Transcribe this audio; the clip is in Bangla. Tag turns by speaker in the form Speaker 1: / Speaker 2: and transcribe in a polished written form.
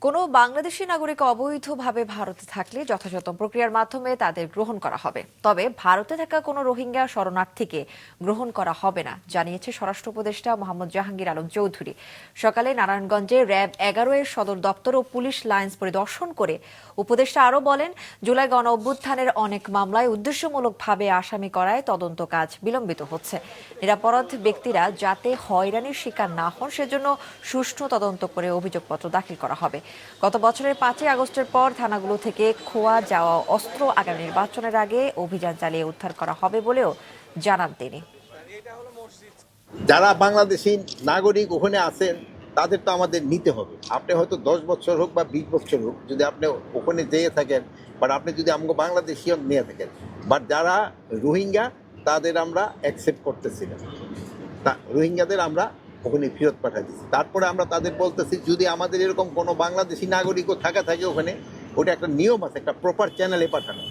Speaker 1: কোনো বাংলাদেশি নাগরিক অবৈধভাবে ভারতে থাকলে যথাযথ প্রক্রিয়ার মাধ্যমে তাদের গ্রহণ করা হবে, তবে ভারতে থাকা কোনো রোহিঙ্গা শরণার্থীকে গ্রহণ করা হবে না, জানিয়েছে স্বরাষ্ট্র উপদেষ্টা মোহাম্মদ জাহাঙ্গীর আলম চৌধুরী। সকালে নারায়ণগঞ্জে র্যাব 11 এর সদর দপ্তর ও পুলিশ লাইন্স পরিদর্শন করে উপদেষ্টা আরও বলেন, জুলাই গণ অভ্যুত্থানের অনেক মামলায় উদ্দেশ্যমূলকভাবে আসামি করায় তদন্ত কাজ বিলম্বিত হচ্ছে। নিরাপরাধ ব্যক্তিরা যাতে হয়রানির শিকার না হন সেজন্য সুষ্ঠু তদন্ত করে অভিযোগপত্র দাখিল করা হবে। গত বছরের 5ই আগস্টের পর থানাগুলো থেকে খোয়া যাওয়া অস্ত্র আগামী নির্বাচনের আগে অভিযান চালিয়ে উদ্ধার করা হবে বলেও জানান তিনি।
Speaker 2: যারা বাংলাদেশি নাগরিক ওখানে আছেন তাদের তো আমাদের নিতে হবে। আপনি হয়তো 10 বছর হোক বা 20 বছর হোক, যদি আপনি ওখানে যেয়ে থাকেন, বাট আপনি যদি আমাকে বাংলাদেশি নিয়ে থাকেন, বাট যারা রোহিঙ্গা তাদের আমরা অ্যাকসেপ্ট করতেছি না, রোহিঙ্গাদের আমরা ওখানে ফেরত পাঠাই দিচ্ছি। তারপরে আমরা তাদের বলতেছি যদি আমাদের এরকম কোনো বাংলাদেশি নাগরিকও থাকে ওখানে, ওটা একটা নিয়ম আছে, একটা প্রপার চ্যানেলে পাঠানো।